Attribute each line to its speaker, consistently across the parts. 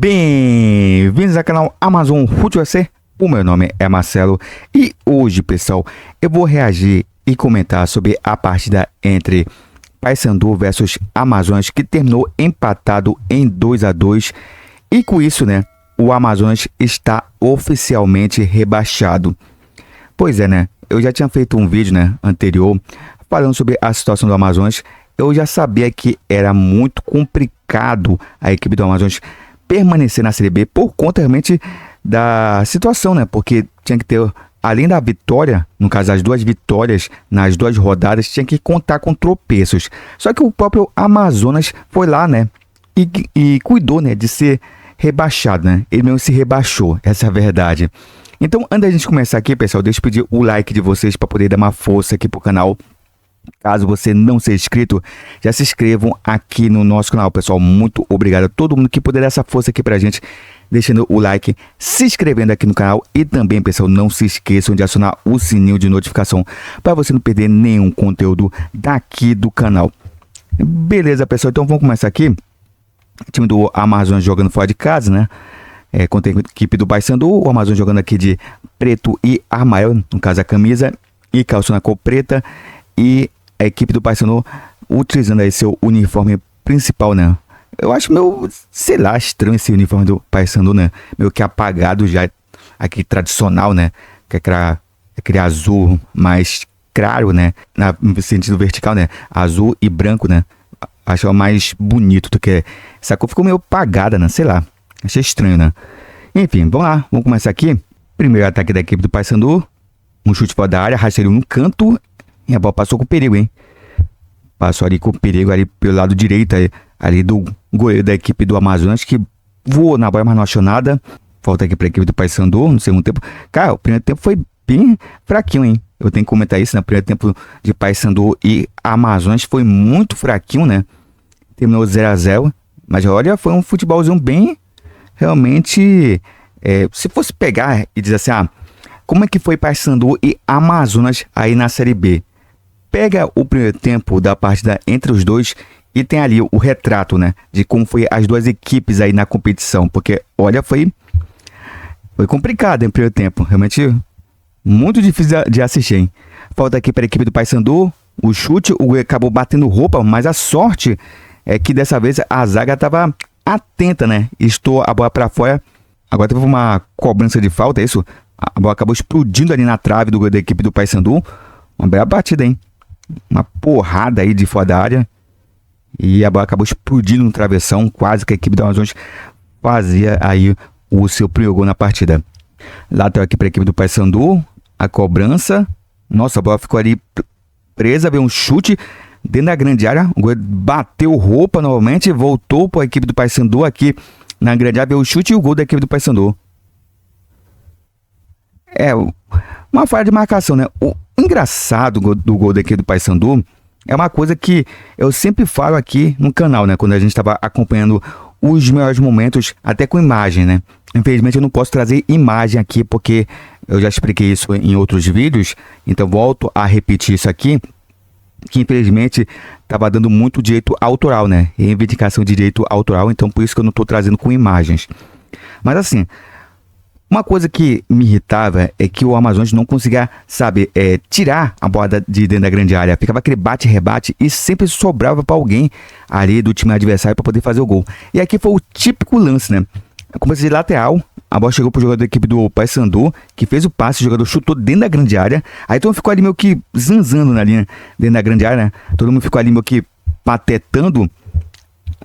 Speaker 1: Bem-vindos ao canal Amazon Futebol FC. O meu nome é Marcelo e hoje, pessoal, eu vou reagir e comentar sobre a partida entre Paysandu versus Amazonas, que terminou empatado em 2-2, e com isso, né, o Amazonas está oficialmente rebaixado. Pois é, né, eu já tinha feito um vídeo, né, anterior falando sobre a situação do Amazonas. Eu já sabia que era muito complicado a equipe do Amazonas permanecer na Série B por conta realmente da situação, né? Porque tinha que ter, além da vitória, no caso as duas vitórias nas duas rodadas, tinha que contar com tropeços. Só que o próprio Amazonas foi lá, né? E cuidou, né, de ser rebaixado, né? Ele mesmo se rebaixou, essa é a verdade. Então, antes da gente começar aqui, pessoal, deixa eu pedir o like de vocês para poder dar uma força aqui pro canal. Caso você não seja inscrito, já se inscrevam aqui no nosso canal, pessoal. Muito obrigado a todo mundo que puder dar essa força aqui pra gente, deixando o like, se inscrevendo aqui no canal. E também, pessoal, não se esqueçam de acionar o sininho de notificação para você não perder nenhum conteúdo daqui do canal. Beleza, pessoal? Então vamos começar aqui. O time do Amazonas jogando fora de casa, né? Contra a equipe do Paysandu. O Amazonas jogando aqui de preto e amarelo, no caso a camisa e calça na cor preta. E a equipe do Paysandu utilizando aí seu uniforme principal, né? Eu acho meio, sei lá, estranho esse uniforme do Paysandu, né? Meio que apagado já, aqui tradicional, né? Que é aquele azul mais claro, né? No sentido vertical, né? Azul e branco, né? Acho mais bonito do que... Essa cor ficou meio apagada, né? Sei lá. Achei estranho, né? Enfim, vamos lá. Vamos começar aqui. Primeiro ataque da equipe do Paysandu. Um chute fora da área, rasteiro no canto. E a bola passou com perigo, hein? Passou ali com perigo, ali pelo lado direito, ali do goleiro da equipe do Amazonas, que voou na bola, mas não achou nada. Falta aqui para a equipe do Paysandu no segundo tempo. Cara, o primeiro tempo foi bem fraquinho, hein? Eu tenho que comentar isso, né? O primeiro tempo de Paysandu e Amazonas foi muito fraquinho, né? Terminou 0-0. Mas olha, foi um futebolzinho bem... Realmente... se fosse pegar e dizer assim, como é que foi Paysandu e Amazonas aí na Série B? Pega o primeiro tempo da partida entre os dois e tem ali o retrato, né, de como foi as duas equipes aí na competição. Porque, olha, foi complicado em primeiro tempo. Realmente muito difícil de assistir, hein? Falta aqui para a equipe do Paysandu. O chute, o goleiro acabou batendo roupa, mas a sorte é que dessa vez a zaga estava atenta, né? Estou a bola para fora. Agora teve uma cobrança de falta, é isso? A bola acabou explodindo ali na trave do goleiro da equipe do Paysandu. Uma bela batida, hein? Uma porrada aí de fora da área. E a bola acabou explodindo no travessão. Quase que a equipe do Amazonas fazia aí o seu primeiro gol na partida. Lateral aqui para a equipe do Paysandu. A cobrança. Nossa, a bola ficou ali presa. Veio um chute dentro da grande área. O goleiro bateu roupa novamente. Voltou para a equipe do Paysandu aqui na grande área. Veio o chute e o gol da equipe do Paysandu. Uma falha de marcação, né? O engraçado do gol daqui do Paysandu é uma coisa que eu sempre falo aqui no canal, né? Quando a gente estava acompanhando os melhores momentos, até com imagem, né? Infelizmente eu não posso trazer imagem aqui, porque eu já expliquei isso em outros vídeos, então volto a repetir isso aqui, que infelizmente estava dando muito direito autoral, né? Reivindicação de direito autoral, então por isso que eu não estou trazendo com imagens. Mas assim... Uma coisa que me irritava é que o Amazonas não conseguia, sabe, tirar a bola de dentro da grande área. Ficava aquele bate-rebate e sempre sobrava para alguém ali do time adversário para poder fazer o gol. E aqui foi o típico lance, né? Começa de lateral, a bola chegou pro jogador da equipe do Paysandu, que fez o passe, o jogador chutou dentro da grande área. Aí todo mundo ficou ali meio que zanzando na linha, dentro da grande área, né? Todo mundo ficou ali meio que patetando.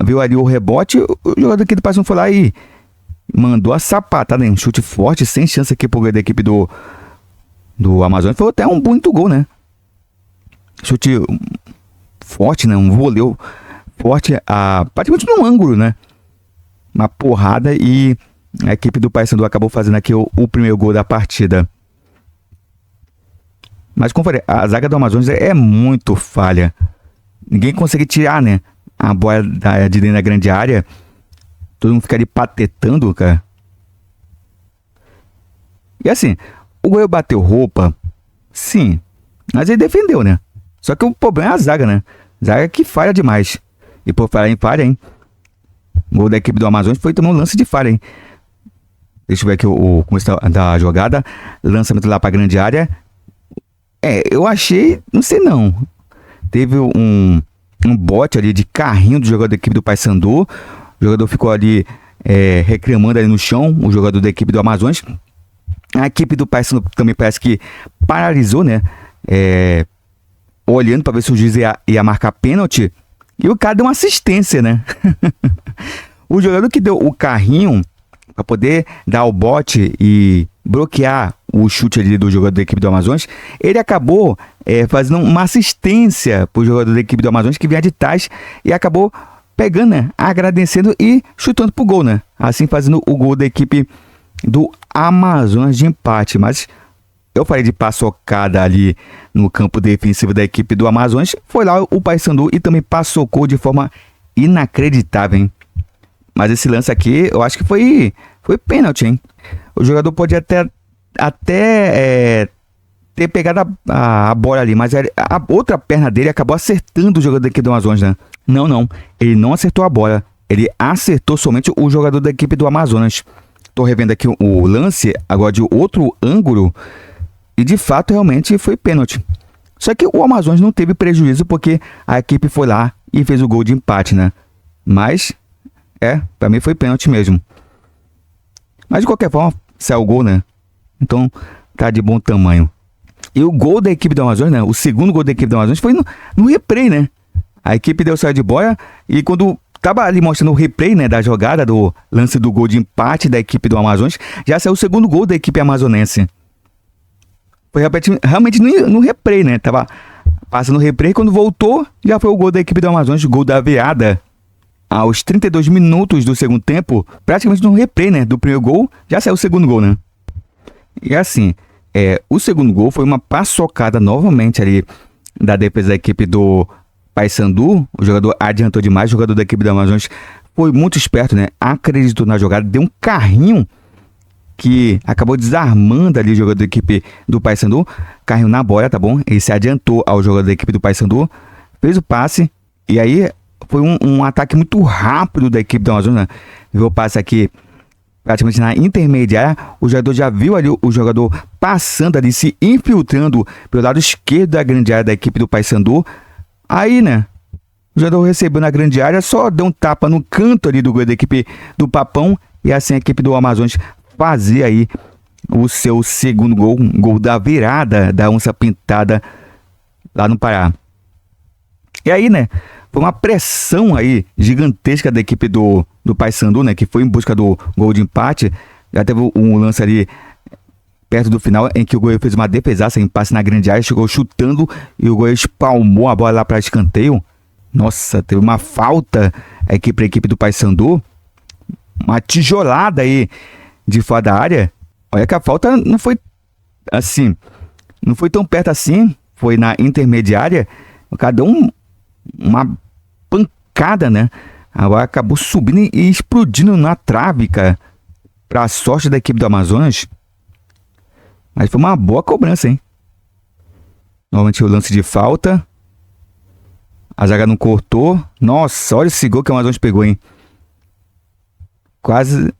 Speaker 1: Viu ali o rebote, o jogador da equipe do Paysandu foi lá e... mandou a sapatada, um chute forte, sem chance aqui pro da equipe do Amazonas. Foi até um bonito gol, né? Chute forte, né? Um voleio forte, praticamente no ângulo, né? Uma porrada e a equipe do Paysandu acabou fazendo aqui o primeiro gol da partida. Mas como falei, a zaga do Amazonas é muito falha. Ninguém consegue tirar, né? A bola de dentro da grande área. Todo mundo fica ali patetando, cara. E assim, o goleiro bateu roupa, sim, mas ele defendeu, né? Só que o problema é a zaga, né? Zaga que falha demais. E por falar em falha, hein? O gol da equipe do Amazonas foi também um lance de falha, hein? Deixa eu ver aqui o começo da jogada. Lançamento lá pra grande área. Eu achei, não sei não. Teve um bote ali de carrinho do jogador da equipe do Paysandu. O jogador ficou ali reclamando ali no chão, o jogador da equipe do Amazonas. A equipe do Paysandu também parece que paralisou, né? Olhando para ver se o juiz ia marcar pênalti. E o cara deu uma assistência, né? O jogador que deu o carrinho para poder dar o bote e bloquear o chute ali do jogador da equipe do Amazonas, ele acabou fazendo uma assistência para o jogador da equipe do Amazonas que vinha de trás e acabou pegando, né? Agradecendo e chutando pro gol, né? Assim fazendo o gol da equipe do Amazonas de empate. Mas eu falei de paçocada ali no campo defensivo da equipe do Amazonas. Foi lá o Paysandu e também paçocou de forma inacreditável, hein? Mas esse lance aqui, eu acho que foi pênalti, hein? O jogador pode até ter pegado a bola ali, mas a outra perna dele acabou acertando o jogador da equipe do Amazonas, né? Não. Ele não acertou a bola. Ele acertou somente o jogador da equipe do Amazonas. Tô revendo aqui o lance, agora de outro ângulo. E de fato, realmente foi pênalti. Só que o Amazonas não teve prejuízo porque a equipe foi lá e fez o gol de empate, né? Mas, pra mim foi pênalti mesmo. Mas de qualquer forma, saiu o gol, né? Então, tá de bom tamanho. E o gol da equipe do Amazonas, né? O segundo gol da equipe do Amazonas foi no replay, né? A equipe deu saída de boia e quando tava ali mostrando o replay, né, da jogada, do lance do gol de empate da equipe do Amazonas, já saiu o segundo gol da equipe amazonense. Foi realmente no replay, né? Tava passando o replay, quando voltou, já foi o gol da equipe do Amazonas, o gol da virada. Aos 32 minutos do segundo tempo, praticamente no replay, né, do primeiro gol, já saiu o segundo gol, né? E assim, o segundo gol foi uma paçocada novamente ali da defesa da equipe do Paysandu. O jogador adiantou demais, o jogador da equipe do Amazonas foi muito esperto, né? Acreditou na jogada, deu um carrinho que acabou desarmando ali o jogador da equipe do Paysandu. Carrinho na bola, tá bom? Ele se adiantou ao jogador da equipe do Paysandu, fez o passe e aí foi um ataque muito rápido da equipe do Amazonas, né? Viu o passe aqui praticamente na intermediária, o jogador já viu ali o jogador passando ali, se infiltrando pelo lado esquerdo da grande área da equipe do Paysandu. Aí, né, o jogador recebeu na grande área, só deu um tapa no canto ali do gol da equipe do Papão, e assim a equipe do Amazonas fazia aí o seu segundo gol, um gol da virada da onça pintada lá no Pará. E aí, né, foi uma pressão aí gigantesca da equipe do Paysandu, né, que foi em busca do gol de empate. Já teve um lance ali perto do final em que o goleiro fez uma defesaça em passe na grande área, chegou chutando e o goleiro espalmou a bola lá para escanteio. Nossa, teve uma falta aqui para a equipe do Paysandu, uma tijolada aí de fora da área. Olha que a falta não foi assim, não foi tão perto assim, foi na intermediária. O cara deu uma pancada, né? Agora acabou subindo e explodindo na trave, cara, pra sorte da equipe do Amazonas. Mas foi uma boa cobrança, hein? Novamente o lance de falta. A zaga não cortou. Nossa, olha esse gol que o Amazonas pegou, hein? Quase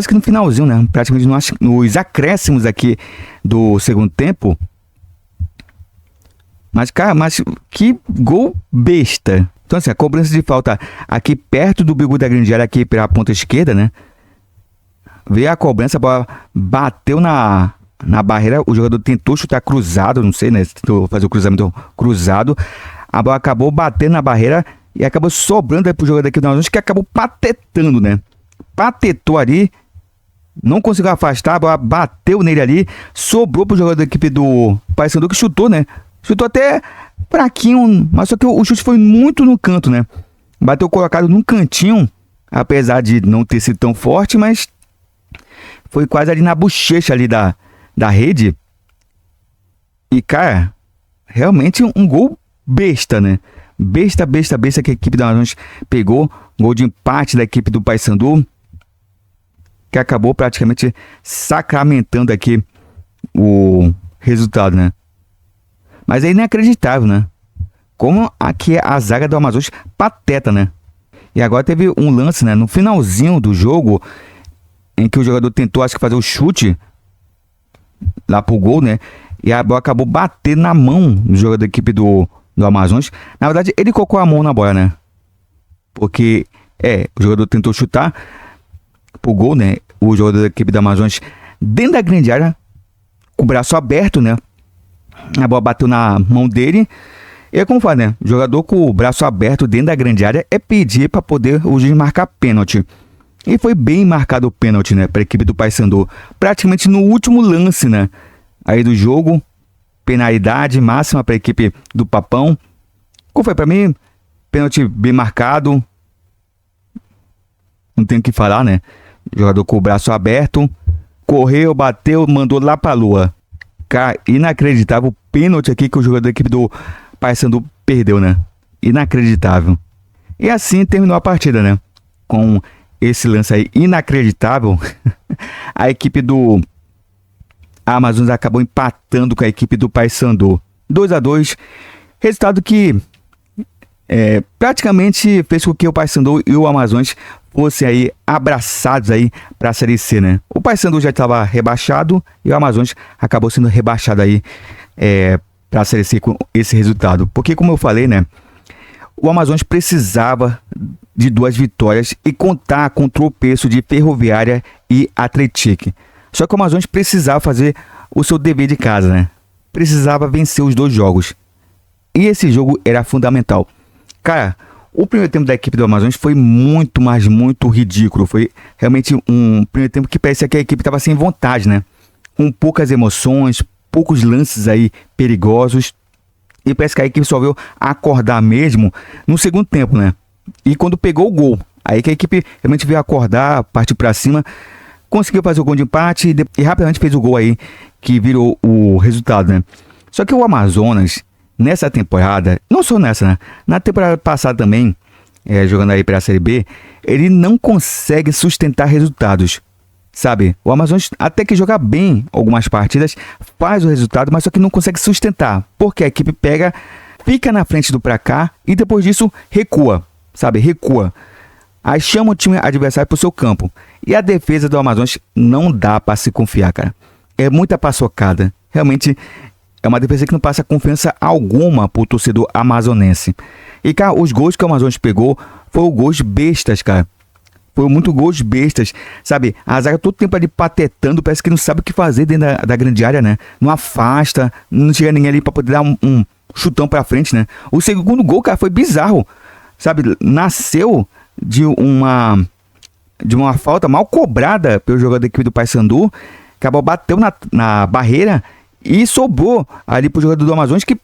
Speaker 1: que no finalzinho, né? Praticamente nos acréscimos aqui do segundo tempo. Mas, cara, que gol besta. Então, assim, a cobrança de falta aqui perto do bico da grande área, aqui pela ponta esquerda, né? Veio a cobrança, a bola bateu na barreira. O jogador tentou chutar cruzado, não sei, né? Tentou fazer o cruzamento cruzado. A bola acabou batendo na barreira e acabou sobrando aí pro jogador aqui do Amazonas, que acabou patetando, né? Patetou ali. Não conseguiu afastar, a bola bateu nele ali. Sobrou pro jogador da equipe do Paysandu, que chutou, né? Chutou até fraquinho, mas só que o chute foi muito no canto, né? Bateu colocado num cantinho, apesar de não ter sido tão forte, mas foi quase ali na bochecha ali da rede. E, cara, realmente um gol besta, né? Besta que a equipe da Amazonas pegou. Gol de empate da equipe do Paysandu, que acabou praticamente sacramentando aqui o resultado, né? Mas é inacreditável, né? Como aqui a zaga do Amazonas pateta, né? E agora teve um lance, né, no finalzinho do jogo, em que o jogador tentou, acho que fazer o chute lá pro gol, né? E a bola acabou batendo na mão do jogador da equipe do Amazonas. Na verdade, ele colocou a mão na bola, né? Porque, o jogador tentou chutar pro gol, né? O jogador da equipe do Amazonas dentro da grande área, com o braço aberto, né? A bola bateu na mão dele. E é como fala, né? O jogador com o braço aberto dentro da grande área é pedir para poder o juiz marcar pênalti. E foi bem marcado o pênalti, né? Para a equipe do Paysandu. Praticamente no último lance, né? Aí do jogo. Penalidade máxima para a equipe do Papão. Como foi para mim? Pênalti bem marcado. Não tem o que falar, né? O jogador com o braço aberto. Correu, bateu, mandou lá pra lua. Cara, inacreditável o pênalti aqui que o jogador da equipe do Paysandu perdeu, né? Inacreditável. E assim terminou a partida, né? Com esse lance aí inacreditável. A equipe do Amazonas acabou empatando com a equipe do Paysandu. 2-2. Resultado que praticamente fez com que o Paysandu e o Amazonas fossem aí abraçados aí para a Série C, né? O Paysandu já estava rebaixado e o Amazonas acabou sendo rebaixado aí para a Série C com esse resultado. Porque, como eu falei, né? O Amazonas precisava de 2 vitórias e contar com o tropeço de Ferroviária e Atlético. Só que o Amazonas precisava fazer o seu dever de casa, né? Precisava vencer os 2 jogos. E esse jogo era fundamental. Cara, o primeiro tempo da equipe do Amazonas foi muito, mas muito ridículo. Foi realmente um primeiro tempo que parecia que a equipe estava sem vontade, né? Com poucas emoções, poucos lances aí perigosos. E parece que a equipe só veio acordar mesmo no segundo tempo, né? E quando pegou o gol, aí que a equipe realmente veio acordar, partir para cima, conseguiu fazer o gol de empate e rapidamente fez o gol aí que virou o resultado, né? Só que o Amazonas, nessa temporada, não só nessa, né? Na temporada passada também, jogando aí para a Série B, ele não consegue sustentar resultados, sabe? O Amazonas até que joga bem algumas partidas, faz o resultado, mas só que não consegue sustentar, porque a equipe fica na frente do placar e depois disso recua, sabe? Recua. Aí chama o time adversário pro seu campo. E a defesa do Amazonas não dá para se confiar, cara. É muita paçocada. Realmente é uma defesa que não passa confiança alguma pro torcedor amazonense. E, cara, os gols que o Amazonas pegou foram gols bestas, cara. Foi muito gols bestas, sabe? A zaga todo tempo ali patetando, parece que não sabe o que fazer dentro da grande área, né? Não afasta, não chega ninguém ali pra poder dar um chutão pra frente, né? O segundo gol, cara, foi bizarro, sabe? Nasceu de uma falta mal cobrada pelo jogador da equipe do Paysandu, acabou bateu na barreira e sobrou ali pro jogador do Amazonas que,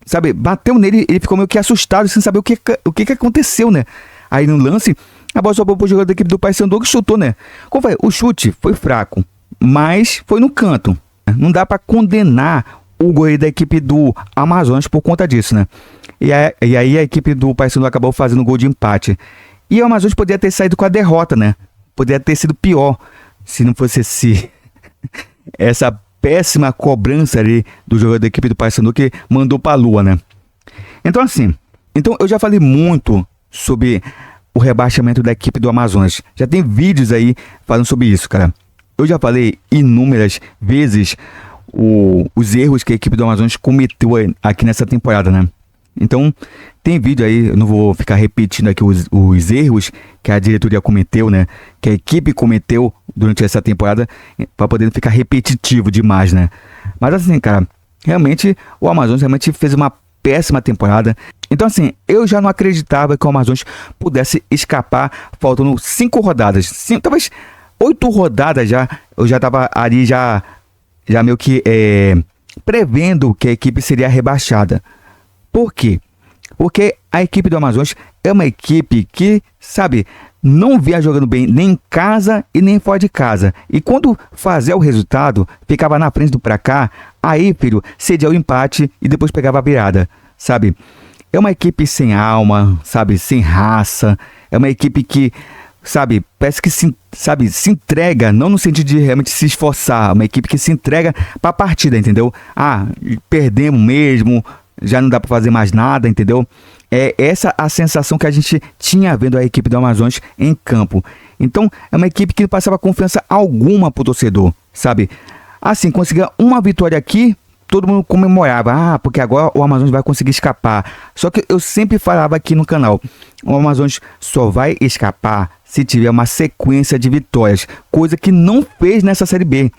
Speaker 1: sabe, bateu nele, ele ficou meio que assustado, sem saber o que aconteceu, né? Aí no lance, a bola sobrou pro jogador da equipe do Paysandu que chutou, né? Como foi? O chute foi fraco, mas foi no canto. Não dá para condenar o goleiro da equipe do Amazonas por conta disso, né? E aí a equipe do Paysandu acabou fazendo um gol de empate. E o Amazonas poderia ter saído com a derrota, né? Poderia ter sido pior se não fosse essa péssima cobrança ali do jogador da equipe do Paysandu que mandou pra lua, né? Então assim, eu já falei muito sobre o rebaixamento da equipe do Amazonas. Já tem vídeos aí falando sobre isso, cara. Eu já falei inúmeras vezes os erros que a equipe do Amazonas cometeu aqui nessa temporada, né? Então, tem vídeo aí, eu não vou ficar repetindo aqui os erros que a diretoria cometeu, né? Que a equipe cometeu durante essa temporada, para poder não ficar repetitivo demais, né? Mas assim, cara, realmente o Amazonas realmente fez uma péssima temporada. Então assim, eu já não acreditava que o Amazonas pudesse escapar faltando 5 rodadas. Talvez 8 rodadas já. Eu já tava ali já meio que prevendo que a equipe seria rebaixada. Por quê? Porque a equipe do Amazonas é uma equipe que, sabe, não vinha jogando bem nem em casa e nem fora de casa. E quando fazia o resultado, ficava na frente do placar, aí, filho, cedia o empate e depois pegava a virada, sabe? É uma equipe sem alma, sabe, sem raça. É uma equipe que, sabe, parece que se entrega, não no sentido de realmente se esforçar. É uma equipe que se entrega para a partida, entendeu? Ah, perdemos mesmo. já não dá para fazer mais nada, entendeu? É essa a sensação que a gente tinha vendo a equipe do Amazonas em campo. Então, é uma equipe que não passava confiança alguma pro torcedor, sabe? Assim, conseguia uma vitória aqui, todo mundo comemorava. Porque agora o Amazonas vai conseguir escapar. Só que eu sempre falava aqui no canal, o Amazonas só vai escapar se tiver uma sequência de vitórias, coisa que não fez nessa Série B.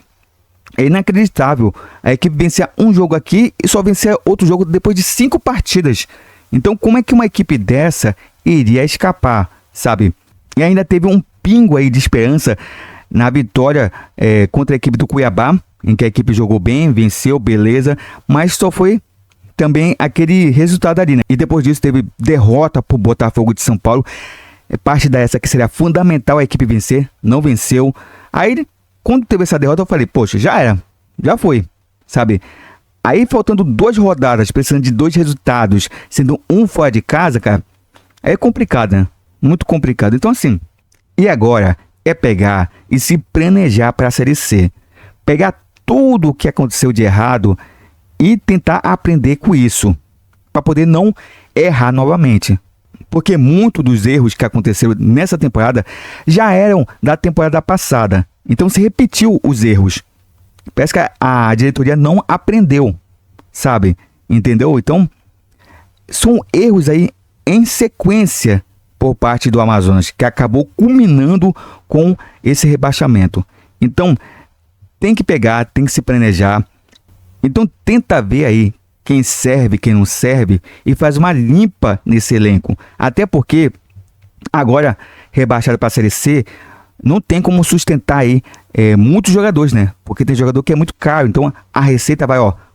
Speaker 1: É inacreditável. A equipe vencia um jogo aqui e só vencia outro jogo depois de 5 partidas. Então, como é que uma equipe dessa iria escapar, sabe? E ainda teve um pingo aí de esperança na vitória contra a equipe do Cuiabá, em que a equipe jogou bem, venceu, beleza, mas só foi também aquele resultado ali, né? E depois disso teve derrota pro Botafogo de São Paulo, parte dessa que seria fundamental a equipe vencer, não venceu. Aí, quando teve essa derrota, eu falei, poxa, já era, já foi, sabe? Aí, faltando 2 rodadas, precisando de 2 resultados, sendo um fora de casa, cara, é complicado, né? Muito complicado. Então, assim, e agora é pegar e se planejar para a Série C. Pegar tudo o que aconteceu de errado e tentar aprender com isso, para poder não errar novamente. Porque muitos dos erros que aconteceram nessa temporada já eram da temporada passada. Então se repetiu os erros. Parece que a diretoria não aprendeu, sabe? Entendeu? Então, são erros aí em sequência por parte do Amazonas, que acabou culminando com esse rebaixamento. Então, tem que pegar, tem que se planejar. Então, tenta ver aí quem serve, quem não serve e faz uma limpa nesse elenco. Até porque, agora, rebaixado para a Série C, não tem como sustentar aí muitos jogadores, né? Porque tem jogador que é muito caro, então a receita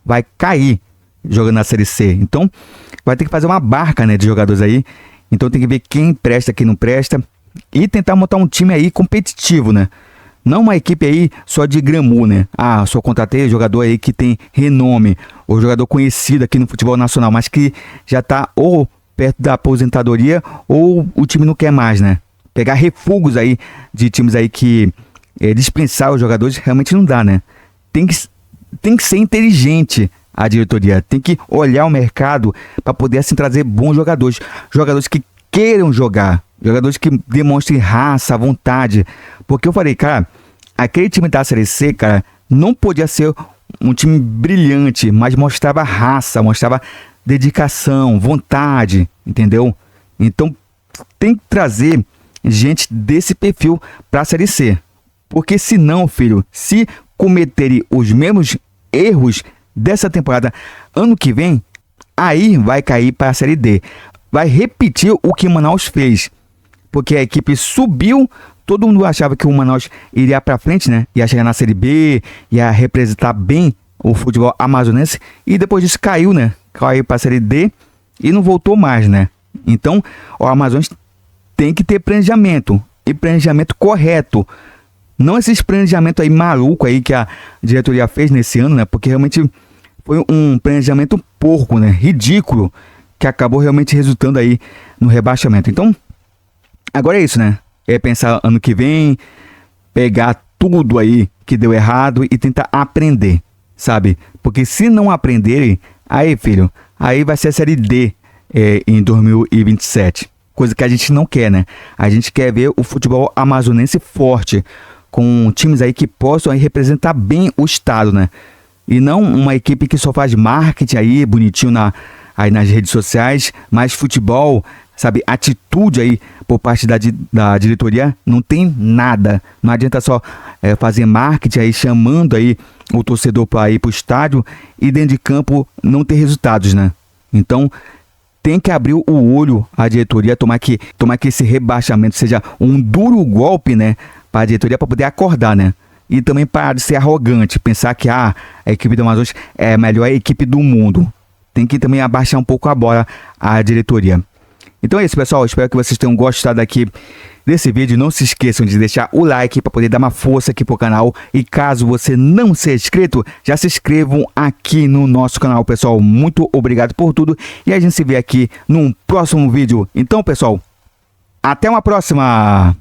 Speaker 1: vai cair jogando na Série C. Então, vai ter que fazer uma barca, né, de jogadores aí. Então tem que ver quem presta, quem não presta e tentar montar um time aí competitivo, né? Não uma equipe aí só de glamour, né? Só contratei jogador aí que tem renome, ou jogador conhecido aqui no futebol nacional, mas que já tá ou perto da aposentadoria ou o time não quer mais, né? Pegar refugos aí de times aí que dispensar os jogadores realmente não dá, né? Tem que ser inteligente a diretoria, tem que olhar o mercado para poder assim trazer bons jogadores, jogadores que queiram jogar, jogadores que demonstrem raça, vontade. Porque eu falei, cara, aquele time da Série C, cara, não podia ser um time brilhante, mas mostrava raça, mostrava dedicação, vontade, entendeu? Então tem que trazer gente desse perfil para a Série C. Porque senão, filho, se cometerem os mesmos erros dessa temporada, ano que vem, aí vai cair para a Série D. Vai repetir o que o Manaus fez. Porque a equipe subiu, todo mundo achava que o Manaus iria para frente, né? Ia chegar na Série B, ia representar bem o futebol amazonense. E depois disso caiu, né? Caiu para a Série D e não voltou mais, né? Então, o Amazonas tem que ter planejamento. E planejamento correto. Não esses planejamentos aí maluco aí que a diretoria fez nesse ano, né? Porque realmente foi um planejamento porco, né? Ridículo, que acabou realmente resultando aí no rebaixamento. Então, agora é isso, né? É pensar ano que vem, pegar tudo aí que deu errado e tentar aprender, sabe? Porque se não aprenderem, aí, filho, aí vai ser a Série D em 2027. Coisa que a gente não quer, né? A gente quer ver o futebol amazonense forte, com times aí que possam aí representar bem o estado, né? E não uma equipe que só faz marketing aí, bonitinho aí nas redes sociais, mas futebol, sabe, atitude aí por parte da diretoria, não tem nada. Não adianta só fazer marketing aí, chamando aí o torcedor para ir para o estádio e dentro de campo não ter resultados, né? Então, tem que abrir o olho a diretoria, tomar que esse rebaixamento seja um duro golpe, né, para a diretoria, para poder acordar, né? E também parar de ser arrogante, pensar que a equipe do Amazonas é a melhor equipe do mundo. Tem que também abaixar um pouco a bola a diretoria. Então é isso, pessoal. Espero que vocês tenham gostado aqui desse vídeo. Não se esqueçam de deixar o like para poder dar uma força aqui pro canal. E caso você não seja inscrito, já se inscrevam aqui no nosso canal, pessoal. Muito obrigado por tudo. E a gente se vê aqui num próximo vídeo. Então, pessoal, até uma próxima!